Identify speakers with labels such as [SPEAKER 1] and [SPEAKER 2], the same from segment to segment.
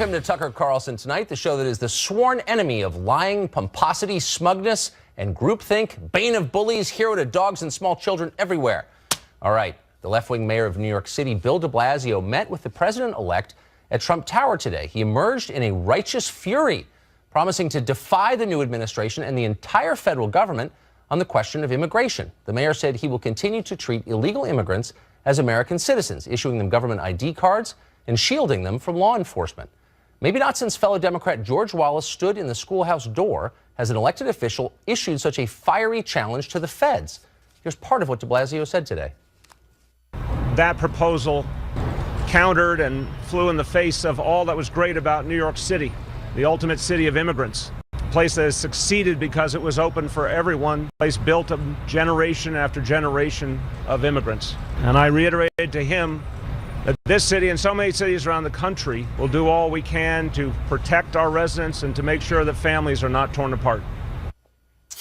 [SPEAKER 1] Welcome to Tucker Carlson Tonight, the show that is the sworn enemy of lying, pomposity, smugness, and groupthink, bane of bullies, hero to dogs and small children everywhere. All right, the left-wing mayor of New York City, Bill de Blasio, met with the president-elect at Trump Tower today. He emerged in a righteous fury, promising to defy the new administration and the entire federal government on the question of immigration. The mayor said he will continue to treat illegal immigrants as American citizens, issuing them government ID cards and shielding them from law enforcement. Maybe not since fellow Democrat George Wallace stood in the schoolhouse door has an elected official issued such a fiery challenge to the feds. Here's part of what de Blasio said today.
[SPEAKER 2] That proposal countered and flew in the face of all that was great about New York City, the ultimate city of immigrants. A place that has succeeded because it was open for everyone, a place built of generation after generation of immigrants. And I reiterated to him that this city and so many cities around the country will do all we can to protect our residents and to make sure that families are not torn apart.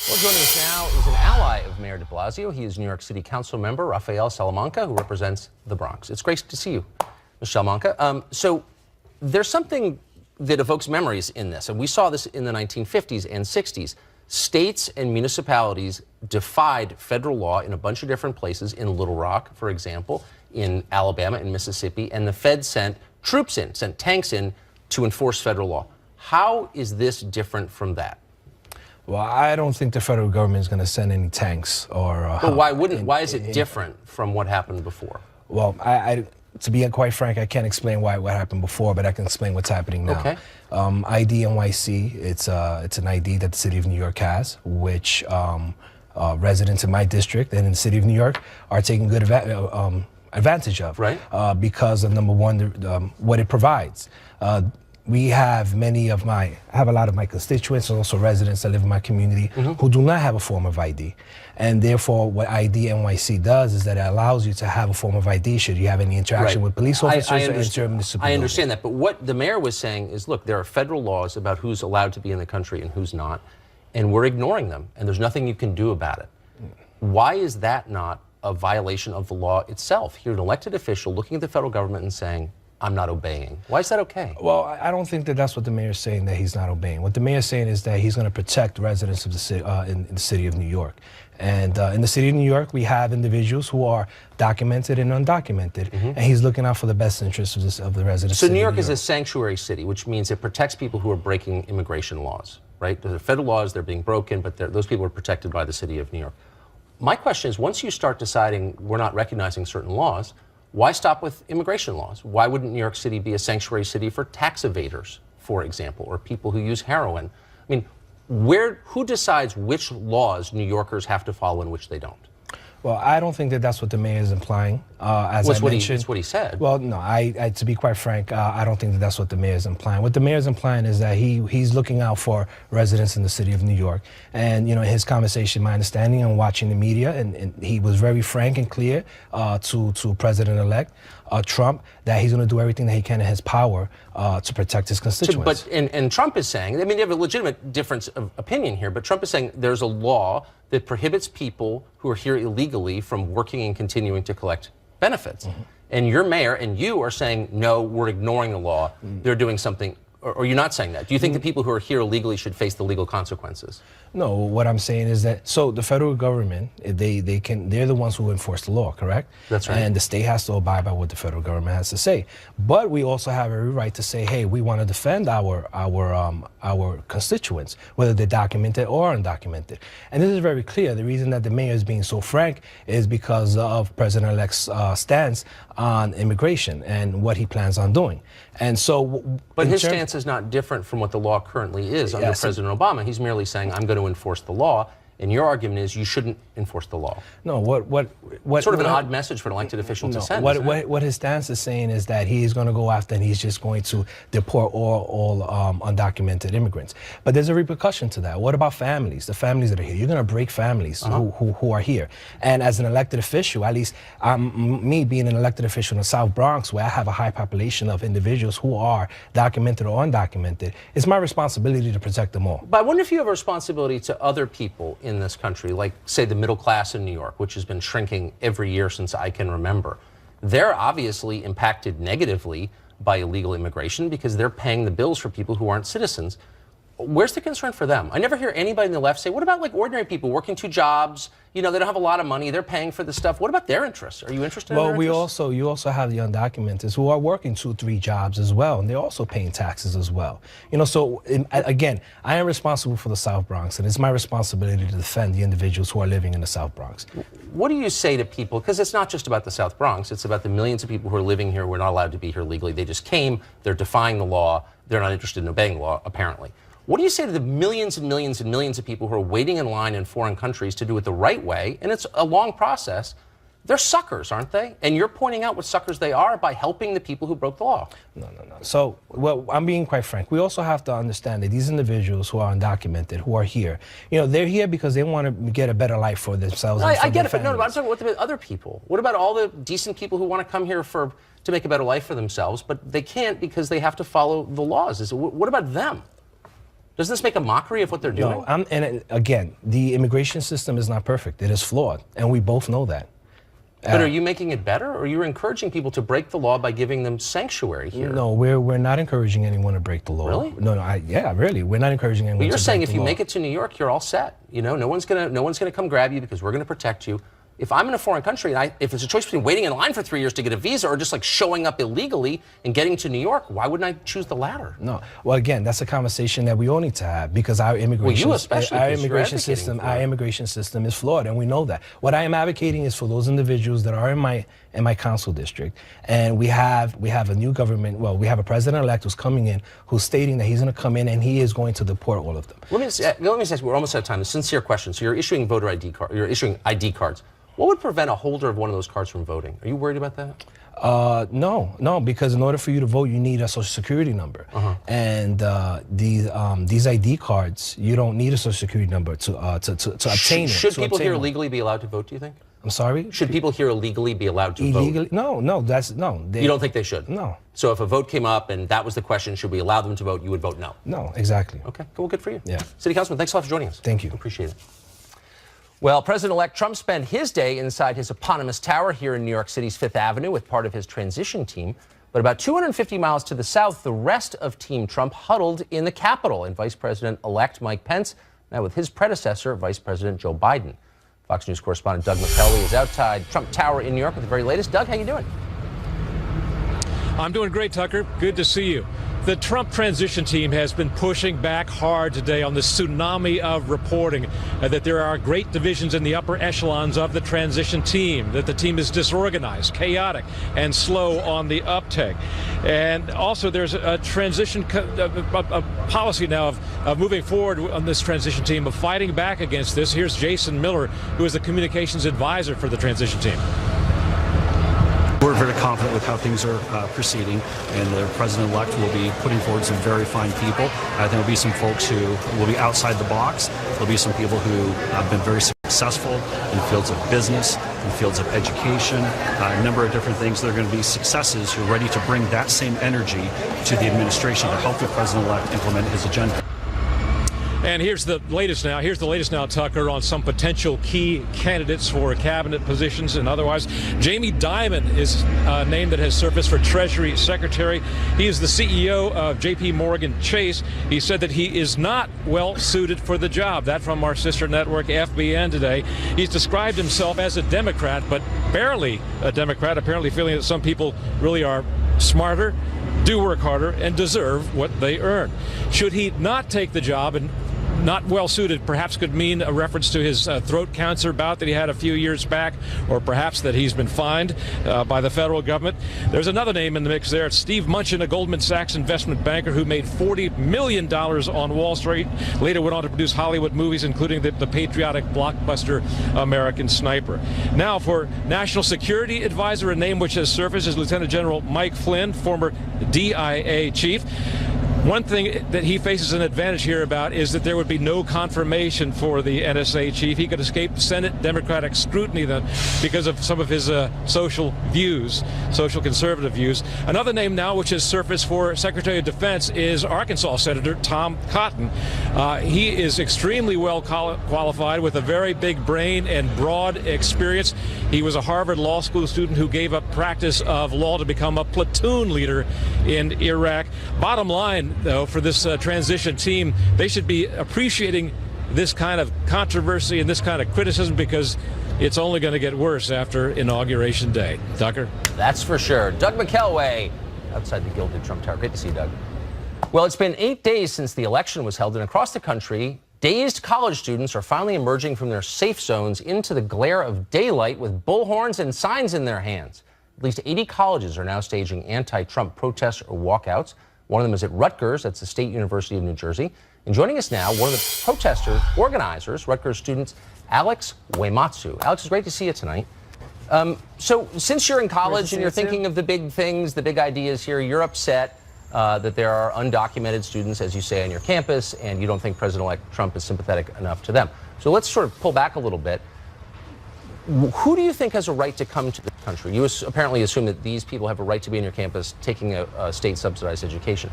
[SPEAKER 1] Well, joining us now is an ally of Mayor de Blasio. He is New York City Council member Rafael Salamanca, who represents the Bronx. It's great to see you, Mr. Salamanca. So there's something that evokes memories in this, and we saw this in the 1950s and 60s. States and municipalities defied federal law in a bunch of different places, in Little Rock, for example, in Alabama and Mississippi, and the Fed sent troops in, sent tanks in to enforce federal law. How is this different from that?
[SPEAKER 3] Well, I don't think the federal government is going to send any tanks or.
[SPEAKER 1] But why wouldn't? Why is it different from what happened before?
[SPEAKER 3] Well, to be quite frank, I can't explain what happened before, but I can explain what's happening now.
[SPEAKER 1] Okay.
[SPEAKER 3] ID NYC, it's an ID that the city of New York has, which residents in my district and in the city of New York are taking good advantage of.
[SPEAKER 1] Right.
[SPEAKER 3] Because of, number one, what it provides. We have I have a lot of my constituents and also residents that live in my community who do not have a form of ID. And therefore, what ID NYC does is that it allows you to have a form of ID should you have any interaction with police officers or intermunicipal.
[SPEAKER 1] I understand that, but what the mayor was saying is, look, there are federal laws about who's allowed to be in the country and who's not, and we're ignoring them, and there's nothing you can do about it. Why is that not a violation of the law itself? You're an elected official looking at the federal government and saying, I'm not obeying. Why is that okay?
[SPEAKER 3] Well, I don't think that that's what the mayor's saying, that he's not obeying. What the mayor's saying is that he's going to protect residents of the city, in the city of New York. And in the city of New York, we have individuals who are documented and undocumented, and he's looking out for the best interests of the residents.
[SPEAKER 1] So New York is a sanctuary city, which means it protects people who are breaking immigration laws, right? There are federal laws, they're being broken, but those people are protected by the city of New York. My question is, once you start deciding we're not recognizing certain laws, why stop with immigration laws? Why wouldn't New York City be a sanctuary city for tax evaders, for example, or people who use heroin? I mean, who decides which laws New Yorkers have to follow and which they don't?
[SPEAKER 3] Well, I don't think that that's what the mayor is implying. As I mentioned,
[SPEAKER 1] that's what he said.
[SPEAKER 3] Well, no, to be quite frank, I don't think that that's what the mayor is implying. What the mayor is implying is that he's looking out for residents in the city of New York. And, you know, his conversation, my understanding, and watching the media, and he was very frank and clear to President-elect Trump that he's going to do everything that he can in his power to protect his constituents.
[SPEAKER 1] And Trump is saying, I mean, you have a legitimate difference of opinion here, but Trump is saying there's a law that prohibits people who are here illegally from working and continuing to collect benefits. And your mayor and you are saying, no, we're ignoring the law. They're doing something. Or you're not saying that? Do you think the people who are here illegally should face the legal consequences?
[SPEAKER 3] No, what I'm saying is that, so the federal government, they're the ones who enforce the law, correct?
[SPEAKER 1] That's right.
[SPEAKER 3] And the state has to abide by what the federal government has to say. But we also have every right to say, hey, we want to defend our constituents, whether they're documented or undocumented. And this is very clear. The reason that the mayor is being so frank is because of President-elect's stance on immigration and what he plans on doing. And so,
[SPEAKER 1] but his stance is not different from what the law currently is under President Obama. He's merely saying, I'm going to enforce the law. And your argument is you shouldn't enforce the law.
[SPEAKER 3] No, what
[SPEAKER 1] sort of an odd message for an elected official to send.
[SPEAKER 3] What his stance is saying is that he's going to go after and he's just going to deport all undocumented immigrants. But there's a repercussion to that. What about families? The families that are here. You're going to break families who are here. And as an elected official, at least me being an elected official in the South Bronx, where I have a high population of individuals who are documented or undocumented, it's my responsibility to protect them all.
[SPEAKER 1] But I wonder if you have a responsibility to other people in this country, like, say, the middle class in New York, which has been shrinking every year since I can remember. They're obviously impacted negatively by illegal immigration because they're paying the bills for people who aren't citizens. Where's the concern for them? I never hear anybody on the left say, what about like ordinary people working 2 jobs? You know, they don't have a lot of money. They're paying for this stuff. What about their interests? Are you interested in their interests?
[SPEAKER 3] Well, you also have the undocumented who are working 2, 3 jobs as well, and they're also paying taxes as well. You know, so again, I am responsible for the South Bronx, and it's my responsibility to defend the individuals who are living in the South Bronx.
[SPEAKER 1] What do you say to people? Because it's not just about the South Bronx. It's about the millions of people who are living here who are not allowed to be here legally. They just came. They're defying the law. They're not interested in obeying the law, apparently. What do you say to the millions and millions and millions of people who are waiting in line in foreign countries to do it the right way? And it's a long process. They're suckers, aren't they? And you're pointing out what suckers they are by helping the people who broke the law. No.
[SPEAKER 3] So, well, I'm being quite frank. We also have to understand that these individuals who are undocumented, who are here, you know, they're here because they want to get a better life for themselves and for
[SPEAKER 1] I get
[SPEAKER 3] their
[SPEAKER 1] it, but
[SPEAKER 3] families.
[SPEAKER 1] no, I'm talking about the other people. What about all the decent people who want to come here to make a better life for themselves, but they can't because they have to follow the laws? What about them? Doesn't this make a mockery of what they're doing?
[SPEAKER 3] No, and again, the immigration system is not perfect. It is flawed, and we both know that.
[SPEAKER 1] But are you making it better, or are you encouraging people to break the law by giving them sanctuary here?
[SPEAKER 3] No, we're not encouraging anyone to break the law.
[SPEAKER 1] Really?
[SPEAKER 3] No, yeah, really. We're not encouraging anyone to break the law.
[SPEAKER 1] But you're saying if you make it to New York, you're all set. You know, no one's gonna come grab you because we're gonna protect you. If I'm in a foreign country and if it's a choice between waiting in line for 3 years to get a visa or just like showing up illegally and getting to New York, why wouldn't I choose the latter? No.
[SPEAKER 3] Well, again, that's a conversation that we all need to have because our immigration system is flawed, and we know that. What I am advocating is for those individuals that are in my council district, and we have a new government. Well, we have a president-elect who's coming in, who's stating that he's going to come in and he is going to deport all of them.
[SPEAKER 1] Let me just ask. We're almost out of time. A sincere question. So you're issuing voter ID cards. You're issuing ID cards. What would prevent a holder of one of those cards from voting? Are you worried about that?
[SPEAKER 3] No, because in order for you to vote, you need a social security number. And these ID cards, you don't need a social security number to obtain it.
[SPEAKER 1] Should people here illegally be allowed to vote, do you think?
[SPEAKER 3] I'm sorry?
[SPEAKER 1] Should people here illegally be allowed to vote?
[SPEAKER 3] No. You
[SPEAKER 1] don't think they should?
[SPEAKER 3] No.
[SPEAKER 1] So if a vote came up and that was the question, should we allow them to vote, you would vote no?
[SPEAKER 3] No, exactly.
[SPEAKER 1] Okay, well, good for you.
[SPEAKER 3] Yeah.
[SPEAKER 1] City Councilman, thanks a lot for joining us.
[SPEAKER 3] Thank you.
[SPEAKER 1] Appreciate it. Well, President-elect Trump spent his day inside his eponymous tower here in New York City's Fifth Avenue with part of his transition team. But about 250 miles to the south, the rest of Team Trump huddled in the Capitol, and Vice President-elect Mike Pence met with his predecessor, Vice President Joe Biden. Fox News correspondent Doug McKelvey is outside Trump Tower in New York with the very latest. Doug, how you doing?
[SPEAKER 4] I'm doing great, Tucker. Good to see you. The Trump transition team has been pushing back hard today on the tsunami of reporting that there are great divisions in the upper echelons of the transition team, that the team is disorganized, chaotic, and slow on the uptake. And also there's a transition a policy now of moving forward on this transition team, of fighting back against this. Here's Jason Miller, who is the communications advisor for the transition team.
[SPEAKER 5] We're very confident with how things are proceeding, and the president-elect will be putting forward some very fine people. There will be some folks who will be outside the box. There'll be some people who have been very successful in the fields of business, in the fields of education, a number of different things. They're going to be successes who are ready to bring that same energy to the administration to help the president-elect implement his agenda.
[SPEAKER 4] And here's the latest now, Tucker, on some potential key candidates for cabinet positions and otherwise. Jamie Dimon is a name that has surfaced for Treasury Secretary. He is the CEO of J.P. Morgan Chase. He said that he is not well suited for the job. That from our sister network, FBN, today. He's described himself as a Democrat, but barely a Democrat, apparently feeling that some people really are smarter, do work harder, and deserve what they earn. Should he not take the job, and not well suited perhaps could mean a reference to his throat cancer bout that he had a few years back, or perhaps that he's been fined by the federal government. There's another name in the mix there. It's Steve Mnuchin, a Goldman Sachs investment banker who made $40 million on Wall Street, later went on to produce Hollywood movies, including the patriotic blockbuster American Sniper. Now for National Security Advisor, a name which has surfaced is Lieutenant General Mike Flynn, former DIA chief. One thing that he faces an advantage here about is that there would be no confirmation for the NSA chief. He could escape Senate Democratic scrutiny then because of some of his social conservative views. Another name now which has surfaced for Secretary of Defense is Arkansas Senator Tom Cotton. He is extremely well qualified with a very big brain and broad experience. He was a Harvard Law School student who gave up practice of law to become a platoon leader in Iraq. Bottom line, though, for this transition team, they should be appreciating this kind of controversy and this kind of criticism because it's only going to get worse after Inauguration Day. Tucker?
[SPEAKER 1] That's for sure. Doug McKelway, outside the gilded Trump Tower. Great to see you, Doug. Well, it's been 8 days since the election was held, and across the country, dazed college students are finally emerging from their safe zones into the glare of daylight with bullhorns and signs in their hands. At least 80 colleges are now staging anti-Trump protests or walkouts. One of them is at Rutgers, that's the State University of New Jersey. And joining us now, one of the protester organizers, Rutgers students, Alex Uematsu. Alex, it's great to see you tonight. So since you're in college and you're thinking of the big things, the big ideas here, you're upset that there are undocumented students, as you say, on your campus, and you don't think President-elect Trump is sympathetic enough to them. So let's sort of pull back a little bit. Who do you think has a right to come to this country? You apparently assume that these people have a right to be on your campus taking a state-subsidized education.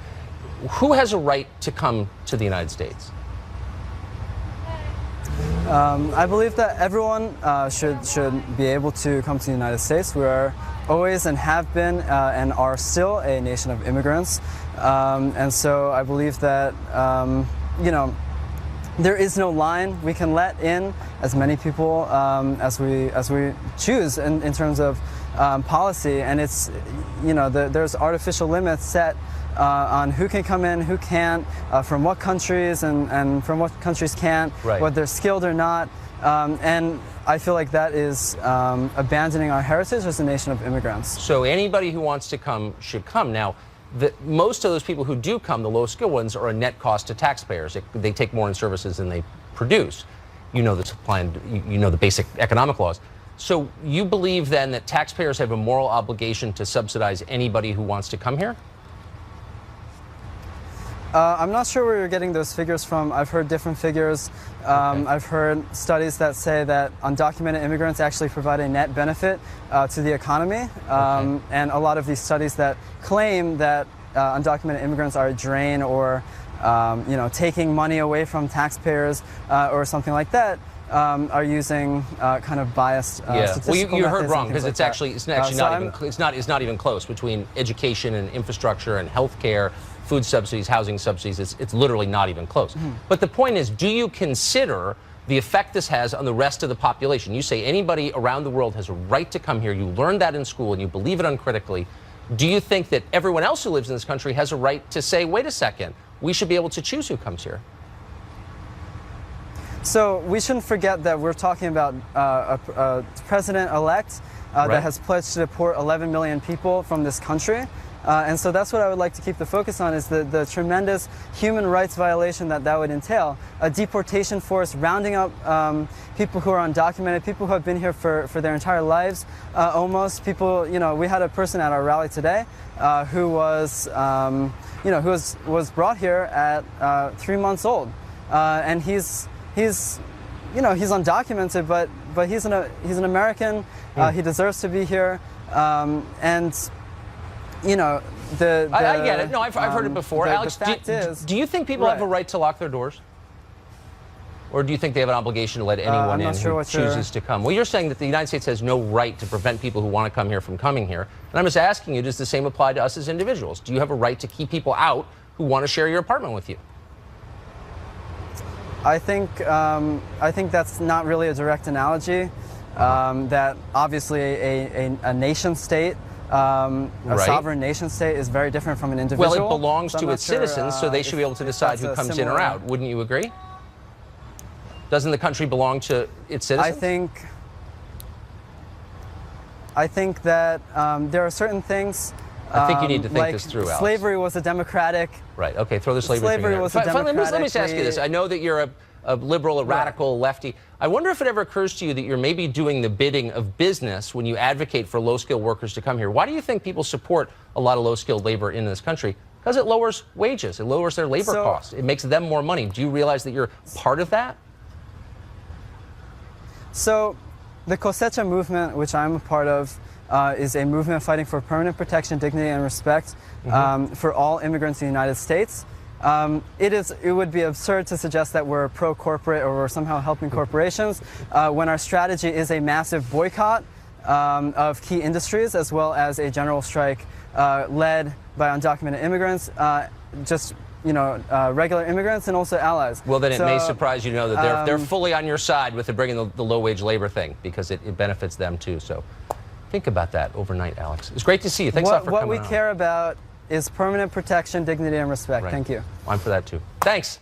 [SPEAKER 1] Who has a right to come to the United States?
[SPEAKER 6] I believe that everyone should be able to come to the United States. We are always and have been and are still a nation of immigrants. And so I believe that, there is no line. We can let in as many people as we choose in terms of policy, and it's there's artificial limits set on who can come in, who can't, from what countries and from what countries can't,
[SPEAKER 1] right.
[SPEAKER 6] Whether they're skilled or not, and I feel like that is abandoning our heritage as a nation of immigrants.
[SPEAKER 1] So anybody who wants to come should come. Now, most of those people who do come, the low-skilled ones, are a net cost to taxpayers. They take more in services than they produce. You know the supply and you know the basic economic laws. So you believe then that taxpayers have a moral obligation to subsidize anybody who wants to come here?
[SPEAKER 6] I'm not sure where you're getting those figures from. I've heard different figures.
[SPEAKER 1] Okay.
[SPEAKER 6] I've heard studies that say that undocumented immigrants actually provide a net benefit to the economy.
[SPEAKER 1] Okay.
[SPEAKER 6] And a lot of these studies that claim that undocumented immigrants are a drain or taking money away from taxpayers or something like that are using kind of biased statistical
[SPEAKER 1] well, you heard
[SPEAKER 6] methods
[SPEAKER 1] wrong, because
[SPEAKER 6] like
[SPEAKER 1] it's actually not even close between education and infrastructure and healthcare, food subsidies, housing subsidies. It's literally not even close. Mm-hmm. But the point is, do you consider the effect this has on the rest of the population? You say anybody around the world has a right to come here. You learned that in school and you believe it uncritically. Do you think that everyone else who lives in this country has a right to say, wait a second, we should be able to choose who comes here?
[SPEAKER 6] So we shouldn't forget that we're talking about a president-elect
[SPEAKER 1] right.
[SPEAKER 6] that has pledged to deport 11 million people from this country. And so that's what I would like to keep the focus on, is the tremendous human rights violation that would entail. A deportation force rounding up people who are undocumented, people who have been here for their entire lives, almost. People, we had a person at our rally today who was brought here at 3 months old. And he's undocumented, but he's an American. He deserves to be here. I
[SPEAKER 1] get it. No, I've heard it before. Alex, do you think people have a right to lock their doors? Or do you think they have an obligation to let anyone in who chooses to come? Well, you're saying that the United States has no right to prevent people who want to come here from coming here. And I'm just asking you, does the same apply to us as individuals? Do you have a right to keep people out who want to share your apartment with you?
[SPEAKER 6] I think that's not really a direct analogy. That obviously a nation state, a sovereign nation state, is very different from an individual.
[SPEAKER 1] Well, it belongs to its citizens, so they should be able to decide who comes in or out. Wouldn't you agree? Doesn't the country belong to its citizens?
[SPEAKER 6] I think that there are certain things.
[SPEAKER 1] I think you need to think this through, Alex.
[SPEAKER 6] Slavery was a democratic.
[SPEAKER 1] Right. Okay. Throw the slavery
[SPEAKER 6] was a democratic.
[SPEAKER 1] Let me just ask you this. I know that you're a liberal, a radical, lefty. I wonder if it ever occurs to you that you're maybe doing the bidding of business when you advocate for low-skilled workers to come here. Why do you think people support a lot of low-skilled labor in this country? Because it lowers wages. It lowers their labor costs. It makes them more money. Do you realize that you're part of that?
[SPEAKER 6] So the Cosecha movement, which I'm a part of, is a movement fighting for permanent protection, dignity, and respect for all immigrants in the United States. It would be absurd to suggest that we're pro-corporate or we're somehow helping corporations when our strategy is a massive boycott of key industries, as well as a general strike led by undocumented immigrants, regular immigrants and also allies.
[SPEAKER 1] Well, then it may surprise you to know that they're fully on your side with bringing the low-wage labor thing, because it benefits them too. So think about that overnight, Alex. It's great to see you. Thanks a lot for coming on.
[SPEAKER 6] What we care about is permanent protection, dignity, and respect.
[SPEAKER 1] Right.
[SPEAKER 6] Thank you.
[SPEAKER 1] I'm for that too. Thanks.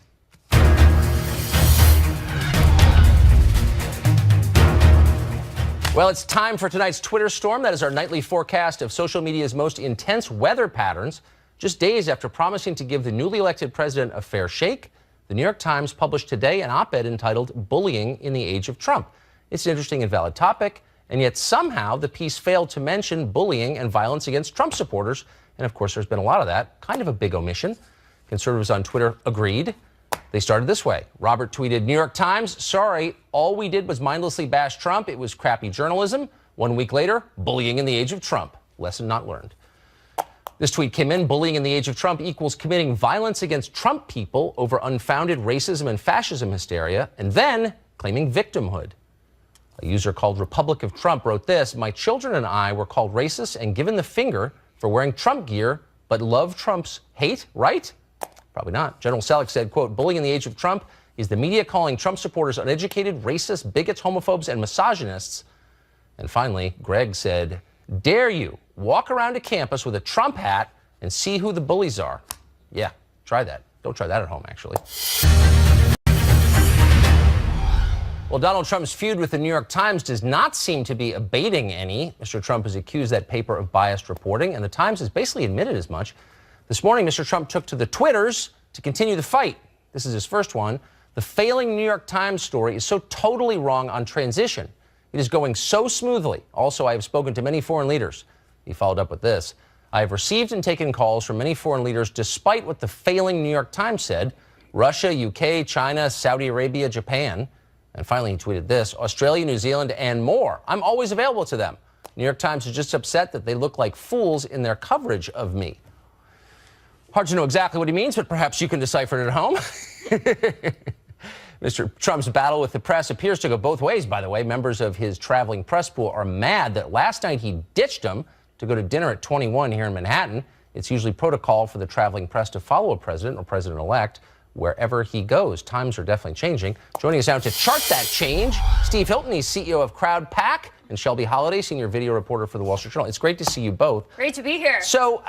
[SPEAKER 1] Well, it's time for tonight's Twitter storm. That is our nightly forecast of social media's most intense weather patterns. Just days after promising to give the newly elected president a fair shake, the New York Times published today an op-ed entitled "Bullying in the Age of Trump." It's an interesting and valid topic, and yet somehow the piece failed to mention bullying and violence against Trump supporters. And of course, there's been a lot of that. Kind of a big omission. Conservatives on Twitter agreed. They started this way. Robert tweeted, "New York Times, sorry, all we did was mindlessly bash Trump. It was crappy journalism." 1 week later, bullying in the age of Trump. Lesson not learned. This tweet came in: "Bullying in the age of Trump equals committing violence against Trump people over unfounded racism and fascism hysteria," and then claiming victimhood. A user called Republic of Trump wrote this: "My children and I were called racist and given the finger for wearing Trump gear, but love Trump's hate, right?" Probably not. General Selleck said, quote, "Bullying in the age of Trump is the media calling Trump supporters uneducated, racist, bigots, homophobes, and misogynists." And finally, Greg said, "Dare you walk around a campus with a Trump hat and see who the bullies are?" Yeah, try that. Don't try that at home, actually. Well, Donald Trump's feud with the New York Times does not seem to be abating any. Mr. Trump has accused that paper of biased reporting, and the Times has basically admitted as much. This morning, Mr. Trump took to the Twitters to continue the fight. This is his first one. "The failing New York Times story is so totally wrong on transition. It is going so smoothly. Also, I have spoken to many foreign leaders." He followed up with this: "I have received and taken calls from many foreign leaders despite what the failing New York Times said. Russia, UK, China, Saudi Arabia, Japan." And finally, he tweeted this: "Australia, New Zealand, and more. I'm always available to them. New York Times is just upset that they look like fools in their coverage of me." Hard to know exactly what he means, but perhaps you can decipher it at home. Mr. Trump's battle with the press appears to go both ways, by the way. Members of his traveling press pool are mad that last night he ditched them to go to dinner at 21 here in Manhattan. It's usually protocol for the traveling press to follow a president or president-elect wherever he goes. Times are definitely changing. Joining us now to chart that change, Steve Hilton, he's CEO of CrowdPack, and Shelby Holliday, senior video reporter for the Wall Street Journal. It's great to see you both.
[SPEAKER 7] Great to be here.
[SPEAKER 1] So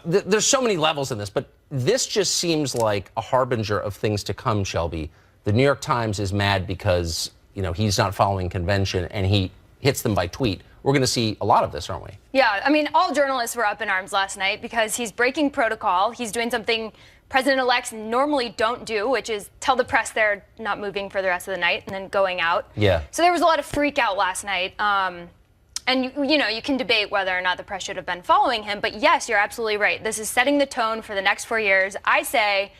[SPEAKER 1] there's so many levels in this, but this just seems like a harbinger of things to come, Shelby. The New York Times is mad because, he's not following convention, and he hits them by tweet. We're going to see a lot of this, aren't we?
[SPEAKER 7] Yeah, I mean, all journalists were up in arms last night because he's breaking protocol. He's doing something president-elects normally don't do, which is tell the press they're not moving for the rest of the night and then going out.
[SPEAKER 1] Yeah.
[SPEAKER 7] So there was a lot of freak out last night. And, you can debate whether or not the press should have been following him. But yes, you're absolutely right. This is setting the tone for the next 4 years. I say,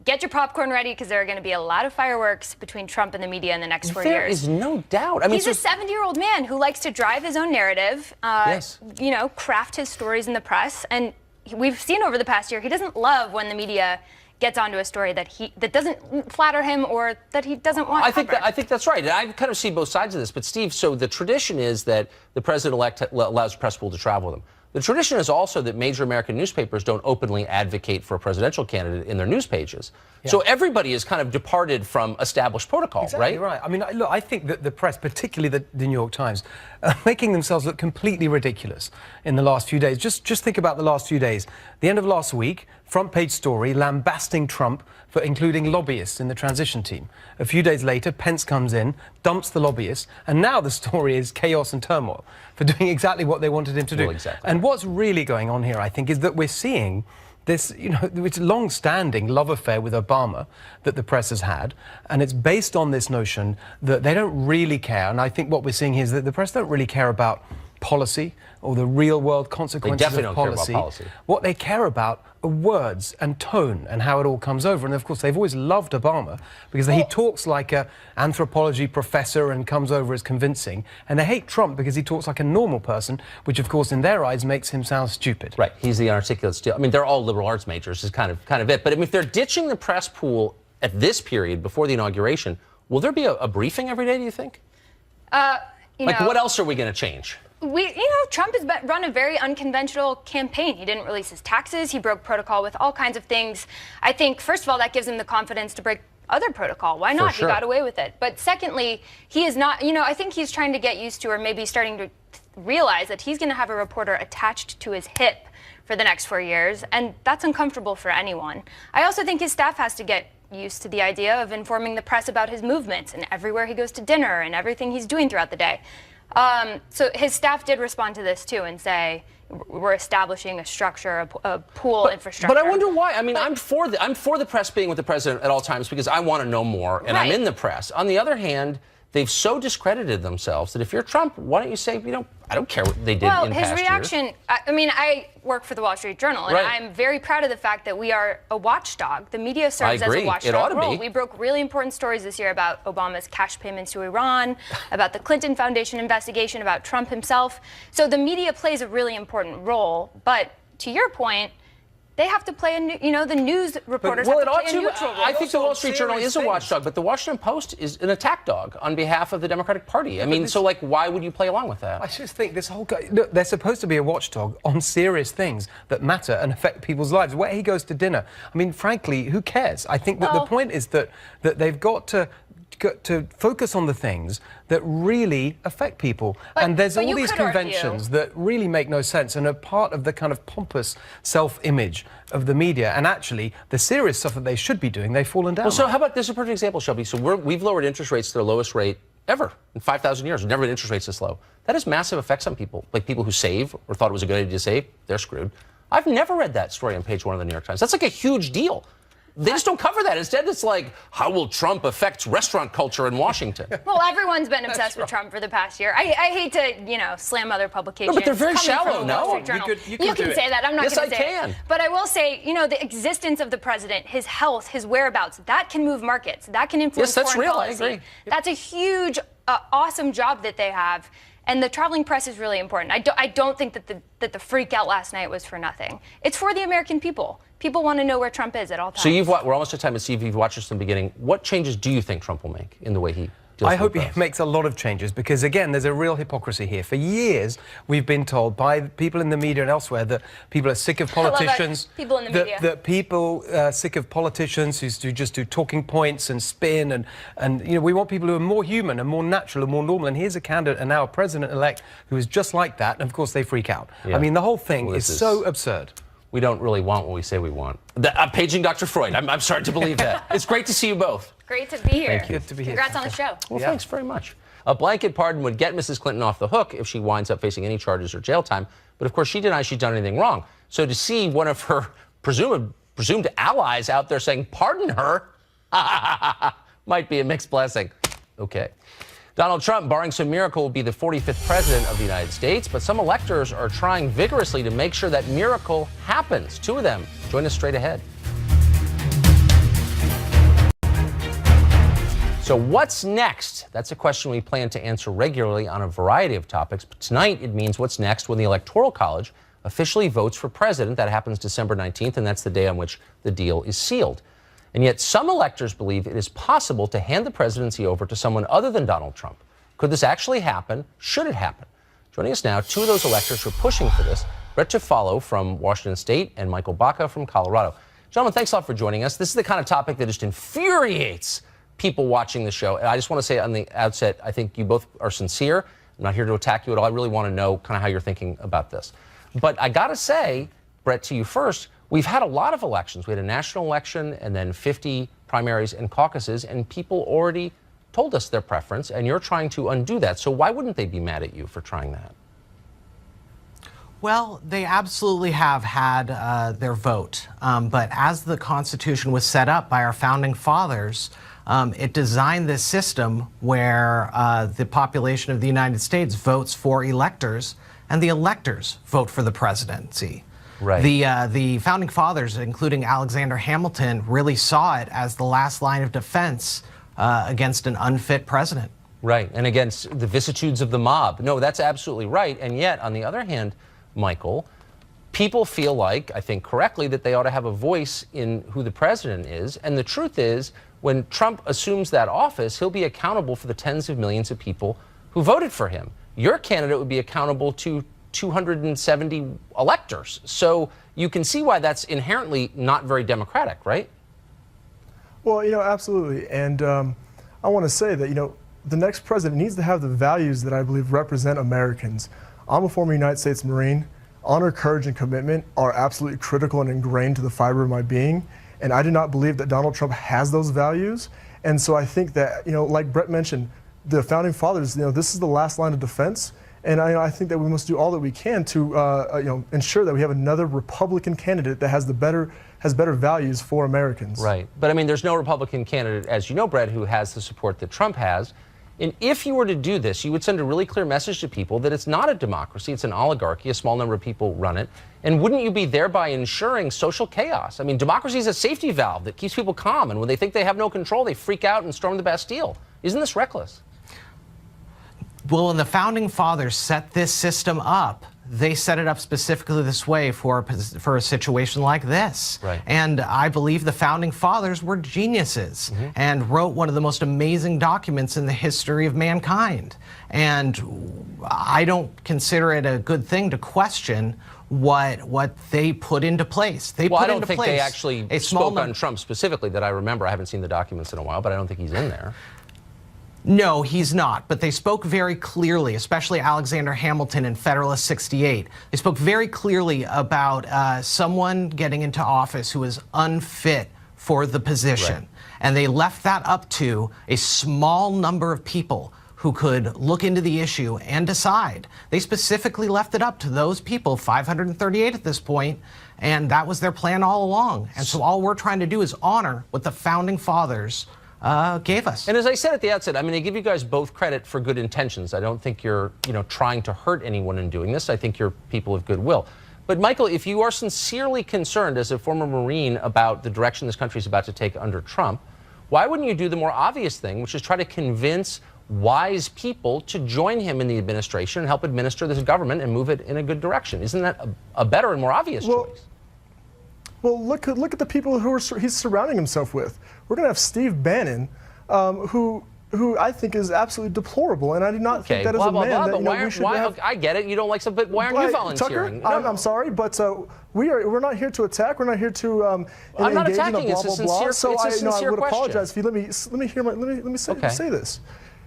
[SPEAKER 7] get your popcorn ready, because there are going to be a lot of fireworks between Trump and the media in the next 4 years.
[SPEAKER 1] There is no doubt. I mean,
[SPEAKER 7] he's a 70-year-old man who likes to drive his own narrative,
[SPEAKER 1] yes.
[SPEAKER 7] Craft his stories in the press. And we've seen over the past year, he doesn't love when the media gets onto a story that doesn't flatter him or that he doesn't want.
[SPEAKER 1] I think that's right. And I kind of see both sides of this. But Steve, so the tradition is that the president-elect allows press pool to travel with him. The tradition is also that major American newspapers don't openly advocate for a presidential candidate in their news pages. Yeah. So everybody has kind of departed from established protocol,
[SPEAKER 8] exactly
[SPEAKER 1] right?
[SPEAKER 8] I mean, look, I think that the press, particularly the New York Times, are making themselves look completely ridiculous in the last few days. Just think about the last few days. The end of last week, front page story lambasting Trump for including lobbyists in the transition team. A few days later, Pence comes in, dumps the lobbyists, and now the story is chaos and turmoil for doing exactly what they wanted him to do.
[SPEAKER 1] Well, exactly.
[SPEAKER 8] And what's really going on here, I think, is that we're seeing this, it's a long-standing love affair with Obama that the press has had, and it's based on this notion that they don't really care. And I think what we're seeing here is that the press don't really care about policy or the real world consequences
[SPEAKER 1] definitely
[SPEAKER 8] of
[SPEAKER 1] don't care about
[SPEAKER 8] policy.
[SPEAKER 1] policy.
[SPEAKER 8] What they care about are words and tone and how it all comes over. And of course, they've always loved Obama because he talks like an anthropology professor and comes over as convincing. And they hate Trump because he talks like a normal person, which of course in their eyes makes him sound stupid.
[SPEAKER 1] Right, he's the inarticulate still. I mean, they're all liberal arts majors is kind of it. But I mean, if they're ditching the press pool at this period before the inauguration, will there be a briefing every day, do you think? What else are we going to change?
[SPEAKER 7] Trump has run a very unconventional campaign. He didn't release his taxes. He broke protocol with all kinds of things. I think, first of all, that gives him the confidence to break other protocol. Why not?
[SPEAKER 1] Sure.
[SPEAKER 7] He got away with it. But secondly, he is not, I think he's trying to get used to, or maybe starting to realize that he's going to have a reporter attached to his hip for the next 4 years, and that's uncomfortable for anyone. I also think his staff has to get used to the idea of informing the press about his movements and everywhere he goes to dinner and everything he's doing throughout the day. So his staff did respond to this too and say we're establishing a structure, a pool infrastructure.
[SPEAKER 1] But I wonder why. I mean, I'm for the press being with the president at all times because I want to know more, and I'm in the press. On the other hand, they've so discredited themselves that if you're Trump, why don't you say, I don't care what they did in past years.
[SPEAKER 7] Well, his reaction, I work for the Wall Street Journal, and I'm very proud of the fact that we are a watchdog. The media serves as a watchdog role. We broke really important stories this year about Obama's cash payments to Iran, about the Clinton Foundation investigation, about Trump himself. So the media plays a really important role. But to your point, they have to play the news reporters have to play a neutral role.
[SPEAKER 1] I think the Wall Street Journal is a watchdog, but the Washington Post is an attack dog on behalf of the Democratic Party. I mean, why would you play along with that?
[SPEAKER 8] I just think this whole guy, look, they're supposed to be a watchdog on serious things that matter and affect people's lives. Where he goes to dinner, I mean, frankly, who cares? I think that the point is that they've got to focus on the things that really affect people. And there's all these conventions that really make no sense and are part of the kind of pompous self-image of the media. And actually, the serious stuff that they should be doing, they've fallen down.
[SPEAKER 1] Well, so how about this? Is a perfect example, Shelby. So we've lowered interest rates to their lowest rate ever in 5,000 years. We've never had interest rates this low. That has massive effects on people, like people who save or thought it was a good idea to save. They're screwed. I've never read that story on page 1 of the New York Times. That's like a huge deal. They just don't cover that. Instead, it's like, how will Trump affect restaurant culture in Washington?
[SPEAKER 7] Well, everyone's been obsessed with Trump for the past year. I hate to, slam other publications.
[SPEAKER 1] No, but they're very shallow.
[SPEAKER 7] No, you can say that. I'm not going to say
[SPEAKER 1] it.
[SPEAKER 7] It. But I will say, the existence of the president, his health, his whereabouts, that can move markets. That can influence foreign policy.
[SPEAKER 1] Yes, that's real. I agree.
[SPEAKER 7] That's a huge, awesome job that they have. And the traveling press is really important. I don't think that the freak out last night was for nothing. It's for the American people. People want to know where Trump is at all times.
[SPEAKER 1] So we're almost at time to see if you've watched this from the beginning. What changes do you think Trump will make in the way he deals
[SPEAKER 8] I hope
[SPEAKER 1] with
[SPEAKER 8] he makes a lot of changes because, again, there's a real hypocrisy here. For years, we've been told by people in the media and elsewhere that people are sick of politicians.
[SPEAKER 7] People in the media.
[SPEAKER 8] That people are sick of politicians who just do talking points and spin. And we want people who are more human and more natural and more normal. And here's a candidate and now a president-elect who is just like that. And, of course, they freak out. Yeah. I mean, the whole thing is so absurd.
[SPEAKER 1] We don't really want what we say we want. Paging Dr. Freud. I'm starting to believe that. It's great to see you both.
[SPEAKER 7] Great to be here.
[SPEAKER 1] Thank you.
[SPEAKER 8] Good to be here.
[SPEAKER 7] Congrats on the show.
[SPEAKER 1] Well, thanks very much. A blanket pardon would get Mrs. Clinton off the hook if she winds up facing any charges or jail time. But, of course, she denies she's done anything wrong. So to see one of her presumed allies out there saying, pardon her, might be a mixed blessing. Okay. Donald Trump, barring some miracle, will be the 45th president of the United States, but some electors are trying vigorously to make sure that miracle happens. 2 of them join us straight ahead. So what's next? That's a question we plan to answer regularly on a variety of topics, but tonight it means what's next when the Electoral College officially votes for president. That happens December 19th, and that's the day on which the deal is sealed. And yet some electors believe it is possible to hand the presidency over to someone other than Donald Trump. Could this actually happen? Should it happen? Joining us now, 2 of those electors who are pushing for this, Brett Tufalo from Washington State and Michael Baca from Colorado. Gentlemen, thanks a lot for joining us. This is the kind of topic that just infuriates people watching the show. And I just want to say on the outset, I think you both are sincere. I'm not here to attack you at all. I really want to know kind of how you're thinking about this. But I got to say, Brett, to you first, we've had a lot of elections. We had a national election and then 50 primaries and caucuses, and people already told us their preference, and you're trying to undo that. So why wouldn't they be mad at you for trying that?
[SPEAKER 9] Well, they absolutely have had their vote. But as the Constitution was set up by our founding fathers, it designed this system where the population of the United States votes for electors and the electors vote for the presidency.
[SPEAKER 1] Right.
[SPEAKER 9] The founding fathers, including Alexander Hamilton, really saw it as the last line of defense against an unfit president.
[SPEAKER 1] Right, and against the vicissitudes of the mob. No, that's absolutely right. And yet, on the other hand, Michael, people feel like, I think correctly, that they ought to have a voice in who the president is. And the truth is, when Trump assumes that office, he'll be accountable for the tens of millions of people who voted for him. Your candidate would be accountable to 270 electors. So you can see why that's inherently not very democratic, right?
[SPEAKER 10] Well, absolutely. And I want to say that, the next president needs to have the values that I believe represent Americans. I'm a former United States Marine. Honor, courage, and commitment are absolutely critical and ingrained to the fiber of my being. And I do not believe that Donald Trump has those values. And so I think that, like Brett mentioned, the founding fathers, this is the last line of defense. And I think that we must do all that we can to ensure that we have another Republican candidate that has better values for Americans.
[SPEAKER 1] Right. But I mean, there's no Republican candidate, as you know, Brett, who has the support that Trump has. And if you were to do this, you would send a really clear message to people that it's not a democracy, it's an oligarchy, a small number of people run it. And wouldn't you be thereby ensuring social chaos? I mean, democracy is a safety valve that keeps people calm, and when they think they have no control, they freak out and storm the Bastille. Isn't this reckless?
[SPEAKER 9] Well, when the founding fathers set this system up, they set it up specifically this way for a situation like this.
[SPEAKER 1] Right.
[SPEAKER 9] And I believe the founding fathers were geniuses and wrote one of the most amazing documents in the history of mankind. And I don't consider it a good thing to question what they put into place. They
[SPEAKER 1] well,
[SPEAKER 9] put
[SPEAKER 1] I don't
[SPEAKER 9] into
[SPEAKER 1] think
[SPEAKER 9] place
[SPEAKER 1] they actually
[SPEAKER 9] a small
[SPEAKER 1] spoke on Trump specifically that I remember. I haven't seen the documents in a while, but I don't think he's in there.
[SPEAKER 9] No, he's not. But they spoke very clearly, especially Alexander Hamilton in Federalist 68. They spoke very clearly about someone getting into office who is unfit for the position.
[SPEAKER 1] Right.
[SPEAKER 9] And they left that up to a small number of people who could look into the issue and decide. They specifically left it up to those people, 538 at this point, and that was their plan all along. And so all we're trying to do is honor what the founding fathers gave us.
[SPEAKER 1] And as I said at the outset, I mean, I give you guys both credit for good intentions. I don't think you're, trying to hurt anyone in doing this. I think you're people of goodwill. But Michael, if you are sincerely concerned as a former Marine about the direction this country is about to take under Trump, why wouldn't you do the more obvious thing, which is try to convince wise people to join him in the administration and help administer this government and move it in a good direction? Isn't that a better and more obvious choice?
[SPEAKER 10] Well, look at the people he's surrounding himself with. We're going to have Steve Bannon, who I think is absolutely deplorable, and I do not think that is a man that we should have.
[SPEAKER 1] I get it. You don't like some, but why aren't you volunteering?
[SPEAKER 10] Tucker, I'm sorry, but we're not here to attack. We're not here to
[SPEAKER 1] I'm not
[SPEAKER 10] engage
[SPEAKER 1] attacking.
[SPEAKER 10] in a blah blah blah. So I would apologize if you let me say this.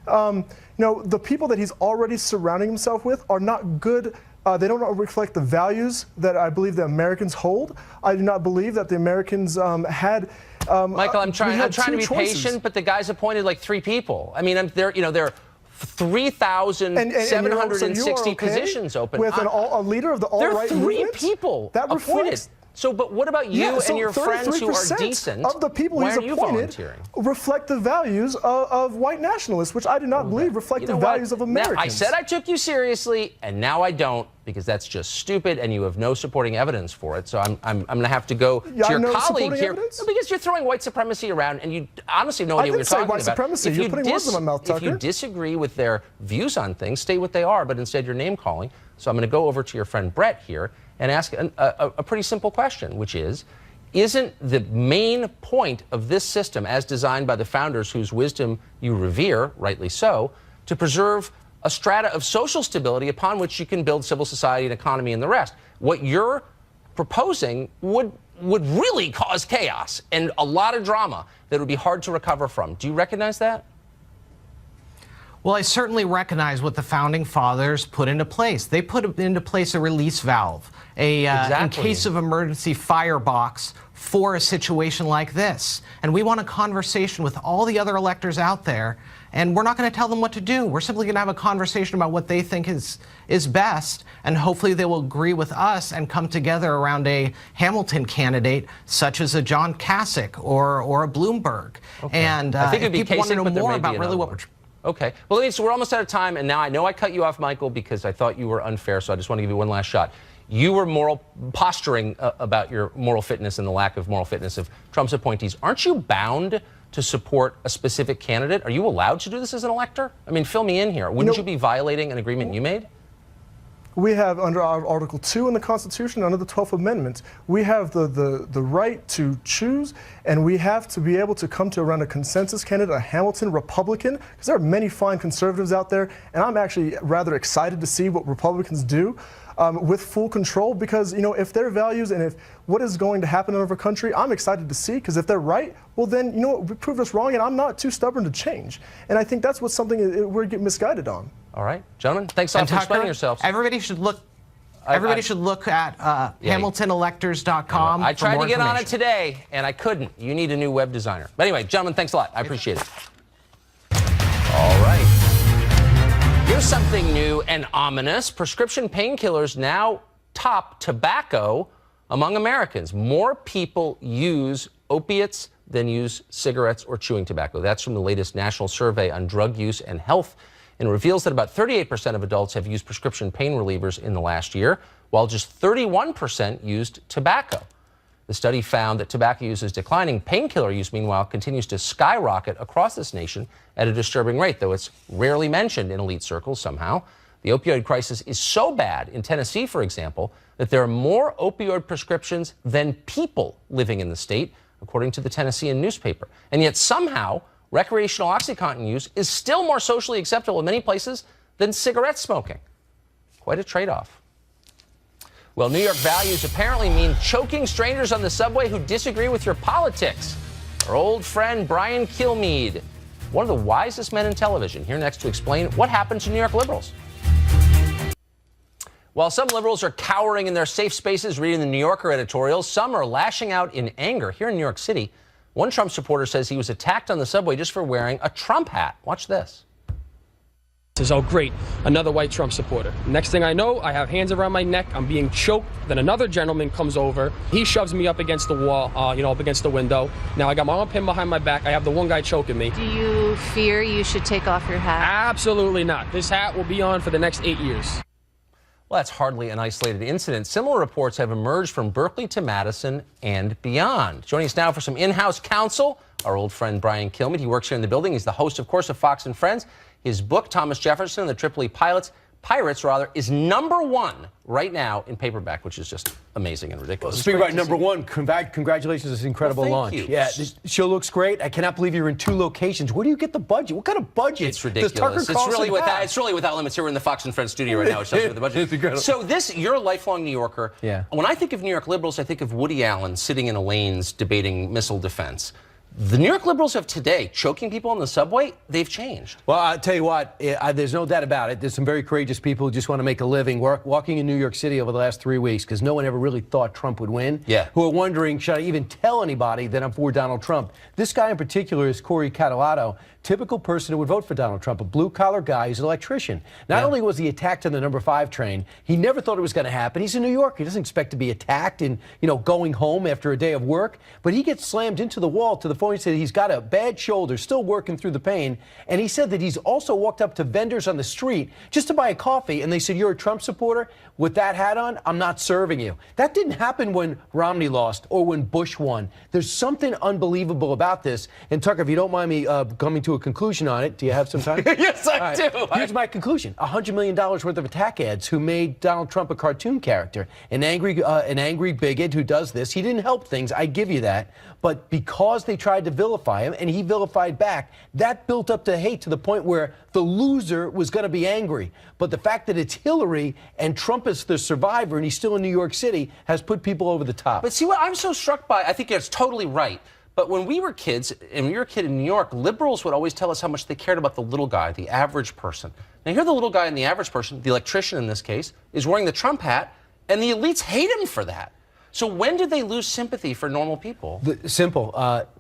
[SPEAKER 10] The people that he's already surrounding himself with are not good. They don't reflect the values that I believe the Americans hold. I do not believe that the Americans had.
[SPEAKER 1] Michael, I'm trying to be
[SPEAKER 10] choices.
[SPEAKER 1] patient, but the guy's appointed like 3 people. I mean, there are 3,760 positions open.
[SPEAKER 10] With a leader of the alt-right movement?
[SPEAKER 1] There are 3 people
[SPEAKER 10] that
[SPEAKER 1] appointed. So, but what about you and your friends who are decent?
[SPEAKER 10] Of the people
[SPEAKER 1] why
[SPEAKER 10] he's
[SPEAKER 1] aren't you
[SPEAKER 10] appointed
[SPEAKER 1] volunteering?
[SPEAKER 10] reflect the values of white nationalists, which I do not believe reflect the values of Americans.
[SPEAKER 1] Now, I said I took you seriously, and now I don't, because that's just stupid, and you have no supporting evidence for it. So I'm going to have to go to your colleague here, because you're throwing white supremacy around, and you honestly have no idea what you're talking about.
[SPEAKER 10] I didn't say white supremacy. You're putting words in my mouth, Tucker.
[SPEAKER 1] If you disagree with their views on things, stay what they are, but instead you're name calling. So I'm going to go over to your friend Brett here and ask a pretty simple question, which is, isn't the main point of this system, as designed by the founders whose wisdom you revere, rightly so, to preserve a strata of social stability upon which you can build civil society and economy and the rest? What you're proposing would really cause chaos and a lot of drama that would be hard to recover from. Do you recognize that?
[SPEAKER 9] Well, I certainly recognize what the founding fathers put into place. They put into place a release valve, in case of emergency firebox for a situation like this. And we want a conversation with all the other electors out there, and we're not going to tell them what to do. We're simply going to have a conversation about what they think is best, and hopefully they will agree with us and come together around a Hamilton candidate, such as a John Kasich or a Bloomberg.
[SPEAKER 1] Okay.
[SPEAKER 9] And
[SPEAKER 1] I think it'd be
[SPEAKER 9] people want to know
[SPEAKER 1] Kasich, but there
[SPEAKER 9] more
[SPEAKER 1] may be
[SPEAKER 9] about really
[SPEAKER 1] another
[SPEAKER 9] what
[SPEAKER 1] one.
[SPEAKER 9] we're.
[SPEAKER 1] Okay. Well, so we're almost out of time, and now I know I cut you off, Michael, because I thought you were unfair, so I just want to give you one last shot. You were posturing about your moral fitness and the lack of moral fitness of Trump's appointees. Aren't you bound to support a specific candidate? Are you allowed to do this as an elector? I mean, fill me in here. Wouldn't you be violating an agreement you made?
[SPEAKER 10] We have, under our Article 2 in the Constitution, under the 12th Amendment, we have the right to choose, and we have to be able to come to around a consensus candidate, a Hamilton Republican, because there are many fine conservatives out there, and I'm actually rather excited to see what Republicans do with full control, because, you know, if their values and if what is going to happen in our country, I'm excited to see, because if they're right, well then, you know, prove us wrong, and I'm not too stubborn to change. And I think that's what's something we're getting misguided on.
[SPEAKER 1] All right, gentlemen, thanks a lot for explaining yourselves.
[SPEAKER 9] Everybody should look. Everybody should look at HamiltonElectors.com.
[SPEAKER 1] I tried to get on it today, and I couldn't. You need a new web designer. But anyway, gentlemen, thanks a lot. I appreciate it. All right. Here's something new and ominous. Prescription painkillers now top tobacco among Americans. More people use opiates than use cigarettes or chewing tobacco. That's from the latest national survey on drug use and health, and reveals that about 38% of adults have used prescription pain relievers in the last year, while just 31% used tobacco. The study found that tobacco use is declining. Painkiller use, meanwhile, continues to skyrocket across this nation at a disturbing rate, though it's rarely mentioned in elite circles somehow. The opioid crisis is so bad in Tennessee, for example, that there are more opioid prescriptions than people living in the state, according to the Tennessean newspaper. And yet somehow, recreational OxyContin use is still more socially acceptable in many places than cigarette smoking. Quite a trade-off. Well, New York values apparently mean choking strangers on the subway who disagree with your politics. Our old friend Brian Kilmeade, one of the wisest men in television, here next to explain what happened to New York liberals. While some liberals are cowering in their safe spaces reading the New Yorker editorials, some are lashing out in anger. Here in New York City, one Trump supporter says he was attacked on the subway just for wearing a Trump hat. Watch this.
[SPEAKER 11] Says, oh, great, another white Trump supporter. Next thing I know, I have hands around my neck. I'm being choked. Then another gentleman comes over. He shoves me up against the wall, up against the window. Now I got my arm pinned behind my back. I have the one guy choking me.
[SPEAKER 12] Do you fear you should take off your hat?
[SPEAKER 11] Absolutely not. This hat will be on for the next 8 years.
[SPEAKER 1] Well, that's hardly an isolated incident. Similar reports have emerged from Berkeley to Madison and beyond. Joining us now for some in-house counsel, our old friend Brian Kilmeade. He works here in the building. He's the host, of course, of Fox and Friends. His book, Thomas Jefferson and the Tripoli Pirates, is #1 right now in paperback, which is just amazing and ridiculous.
[SPEAKER 8] Well, speaking about #1, congratulations on this incredible launch.
[SPEAKER 1] You.
[SPEAKER 8] Yeah, the show looks great. I cannot believe you're in 2 locations. Where do you get the budget? What kind of budget?
[SPEAKER 1] It's ridiculous. It's really without limits. Here we're in the Fox and Friends studio right now, which tells you the budget.
[SPEAKER 8] It's incredible.
[SPEAKER 1] So you're a lifelong New Yorker.
[SPEAKER 8] Yeah.
[SPEAKER 1] When I think of New York liberals, I think of Woody Allen sitting in Elaine's debating missile defense. The New York liberals of today, choking people on the subway, they've changed.
[SPEAKER 8] Well, I'll tell you what, there's no doubt about it. There's some very courageous people who just want to make a living walking in New York City over the last 3 weeks because no one ever really thought Trump would win.
[SPEAKER 1] Yeah.
[SPEAKER 8] Who are wondering, should I even tell anybody that I'm for Donald Trump? This guy in particular is Corey Catalano, typical person who would vote for Donald Trump, a blue-collar guy who's an electrician. Not only was he attacked on the number 5 train, he never thought it was going to happen. He's in New York. He doesn't expect to be attacked and, going home after a day of work. But he gets slammed into the wall to the point he said he's got a bad shoulder, still working through the pain. And he said that he's also walked up to vendors on the street just to buy a coffee, and they said, you're a Trump supporter? With that hat on, I'm not serving you. That didn't happen when Romney lost or when Bush won. There's something unbelievable about this. And Tucker, if you don't mind me coming to a conclusion on it, do you have some time?
[SPEAKER 1] Yes, I do.
[SPEAKER 8] Here's my conclusion. $100 million worth of attack ads who made Donald Trump a cartoon character. An angry bigot who does this. He didn't help things, I give you that. But because they tried to vilify him and he vilified back, that built up to hate to the point where the loser was going to be angry. But the fact that it's Hillary and Trump is the survivor and he's still in New York City has put people over the top.
[SPEAKER 1] But see what I'm so struck by, I think it's totally right. But when we were kids, and when you were a kid in New York, liberals would always tell us how much they cared about the little guy, the average person. Now here the little guy and the average person, the electrician in this case, is wearing the Trump hat, and the elites hate him for that. So when did they lose sympathy for normal people?
[SPEAKER 8] Simple.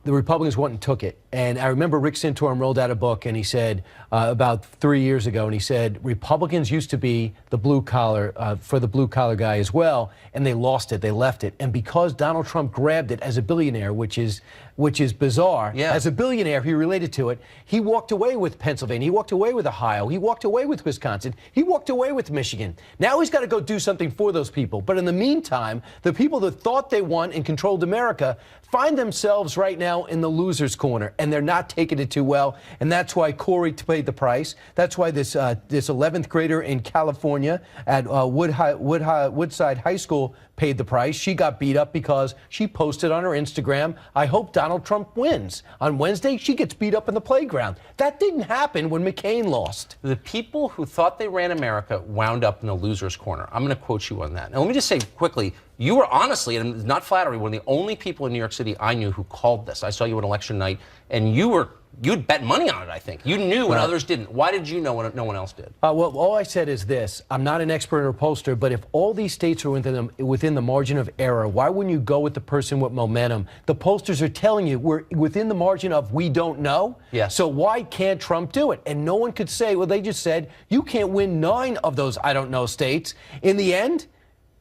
[SPEAKER 8] The Republicans went and took it. And I remember Rick Santorum rolled out a book, and he said about 3 years ago, and he said Republicans used to be the blue collar, for the blue collar guy as well, and they lost it. They left it. And because Donald Trump grabbed it as a billionaire, which is which is bizarre.
[SPEAKER 1] Yeah.
[SPEAKER 8] As a billionaire, he related to it. He walked away with Pennsylvania. He walked away with Ohio. He walked away with Wisconsin. He walked away with Michigan. Now he's got to go do something for those people. But in the meantime, the people that thought they won and controlled America find themselves right now in the loser's corner, and they're not taking it too well. And that's why Corey paid the price. That's why this 11th grader in California at Woodside High School paid the price. She got beat up because she posted on her Instagram, "I hope Donald Trump wins." On Wednesday, she gets beat up in the playground. That didn't happen when McCain lost.
[SPEAKER 1] The people who thought they ran America wound up in the loser's corner. I'm going to quote you on that. Now, let me just say quickly, you were honestly, and it's not flattery, one of the only people in New York City I knew who called this. I saw you on election night, and you'd bet money on it, I think. You knew when others didn't. Why did you know when no one else did?
[SPEAKER 8] Well, all I said is this. I'm not an expert or pollster, but if all these states are within the margin of error, why wouldn't you go with the person with momentum? The pollsters are telling you we're within the margin of we don't know.
[SPEAKER 1] Yes.
[SPEAKER 8] So why can't Trump do it? And no one could say, well, they just said you can't win 9 of those I don't know states. In the end,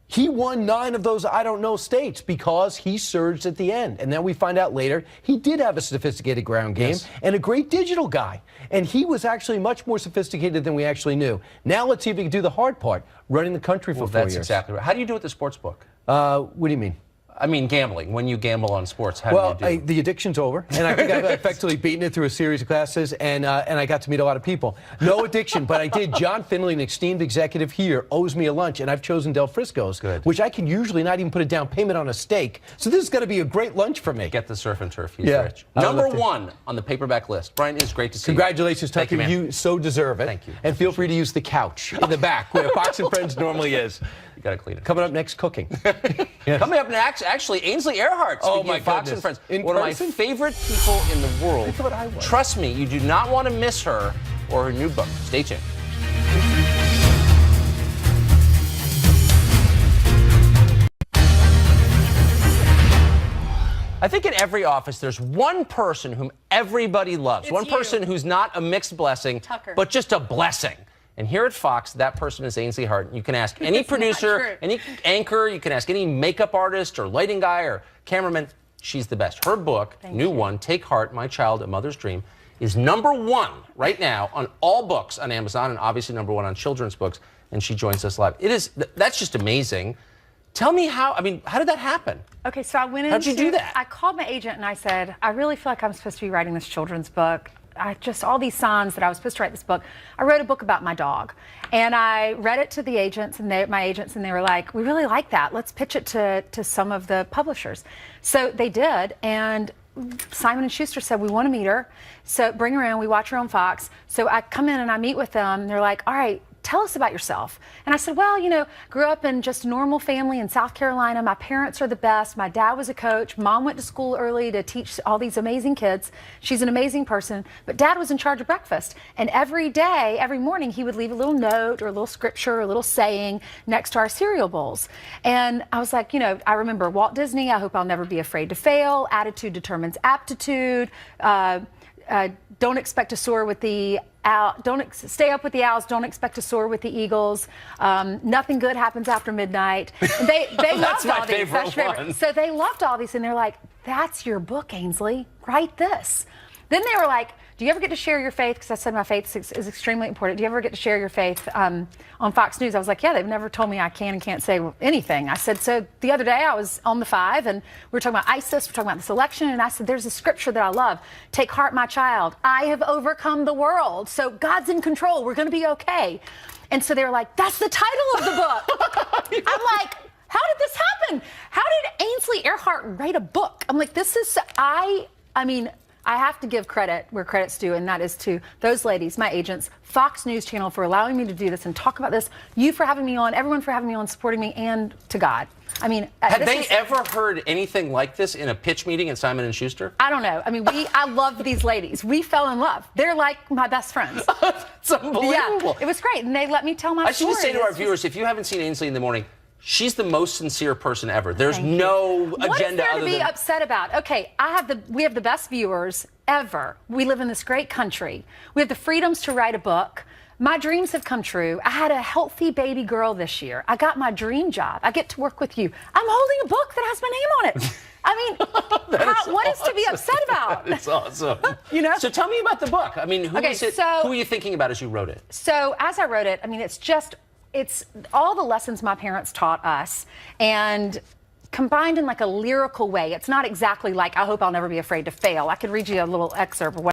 [SPEAKER 8] he won 9 of those I don't know states because he surged at the end. And then we find out later he did have a sophisticated ground game and a great digital guy. And he was actually much more sophisticated than we actually knew. Now let's see if he can do the hard part, running the country for 4 years.
[SPEAKER 1] That's exactly right. How do you do with the sports book?
[SPEAKER 8] What do you mean?
[SPEAKER 1] I mean, gambling. When you gamble on sports, how do you do?
[SPEAKER 8] The addiction's over, and I think I've effectively beaten it through a series of classes, and I got to meet a lot of people. No addiction, but I did. John Finley, an esteemed executive here, owes me a lunch, and I've chosen Del Frisco's, which I can usually not even put a down payment on a steak. So this is going to be a great lunch for me.
[SPEAKER 1] Get the surf and turf. He's rich. Number 1 on the paperback list. Brian, it's great to see you.
[SPEAKER 8] Congratulations, Tucker. You so deserve it.
[SPEAKER 1] Thank you.
[SPEAKER 8] And feel free to use the couch in the back where Fox and Friends normally is.
[SPEAKER 1] You got to clean it.
[SPEAKER 8] Coming up next, cooking.
[SPEAKER 1] Coming up next, actually, Ainsley Earhart. Speaking of Fox and Friends. One of my favorite people in the world.
[SPEAKER 8] I thought I was.
[SPEAKER 1] Trust me, you do not want to miss her or her new book. Stay tuned. I think in every office there's one person whom everybody loves. One person who's not a mixed blessing, but just a blessing. And here at Fox, that person is Ainsley Hart. You can ask any producer, any anchor, you can ask any makeup artist or lighting guy or cameraman. She's the best. Her book, new one, Take Heart, My Child, A Mother's Dream, is number 1 right now on all books on Amazon and obviously number 1 on children's books. And she joins us live. That's just amazing. Tell me how did that happen?
[SPEAKER 13] Okay, so I went
[SPEAKER 1] How'd you do that?
[SPEAKER 13] I called my agent and I said, I really feel like I'm supposed to be writing this children's book. All these signs that I was supposed to write this book. I wrote a book about my dog, and I read it to the agents, and my agents, and they were like, "We really like that. Let's pitch it to some of the publishers." So they did, and Simon & Schuster said, "We want to meet her, so bring her in. We watch her on Fox." So I come in and I meet with them, and they're like, "All right, tell us about yourself." And I said, well, grew up in just a normal family in South Carolina. My parents are the best. My dad was a coach. Mom went to school early to teach all these amazing kids. She's an amazing person. But Dad was in charge of breakfast. And every day, every morning, he would leave a little note or a little scripture or a little saying next to our cereal bowls. And I was like, I remember Walt Disney, I hope I'll never be afraid to fail. Attitude determines aptitude. Don't expect to soar with the stay up with the owls. Don't expect to soar with the eagles. Nothing good happens after midnight. And they loved all these. That's my favorite one. So they loved all these, and they're like, "That's your book, Ainsley. Write this." Then they were like, "Do you ever get to share your faith?" Because I said my faith is extremely important. Do you ever get to share your faith on Fox News? I was like, "Yeah, they've never told me I can and can't say anything." I said, so the other day I was on the 5 and we were talking about ISIS, we're talking about this election, and I said, there's a scripture that I love. Take heart, my child. I have overcome the world. So God's in control. We're going to be okay. And so they were like, that's the title of the book. I'm like, how did this happen? How did Ainsley Earhart write a book? I'm like, I have to give credit where credit's due, and that is to those ladies, my agents, Fox News Channel for allowing me to do this and talk about this, you for having me on, everyone for having me on, supporting me, and to God.
[SPEAKER 1] Had they ever heard anything like this in a pitch meeting at Simon & Schuster?
[SPEAKER 13] I don't know. I love these ladies. We fell in love. They're like my best friends.
[SPEAKER 1] It's unbelievable.
[SPEAKER 13] Yeah, it was great, and they let me tell my story.
[SPEAKER 1] I should just say to our viewers, if you haven't seen Ainsley in the morning, she's the most sincere person ever. There's no agenda other than...
[SPEAKER 13] What is there to be upset about? Okay, we have the best viewers ever. We live in this great country. We have the freedoms to write a book. My dreams have come true. I had a healthy baby girl this year. I got my dream job. I get to work with you. I'm holding a book that has my name on it. I mean, what is to be upset about?
[SPEAKER 1] It's awesome.
[SPEAKER 13] You know?
[SPEAKER 1] So tell me about the book. I mean, who were you thinking about as you wrote it?
[SPEAKER 13] So as I wrote it, I mean, it's all the lessons my parents taught us and combined in like a lyrical way. It's not exactly like, I hope I'll never be afraid to fail. I could read you a little excerpt of what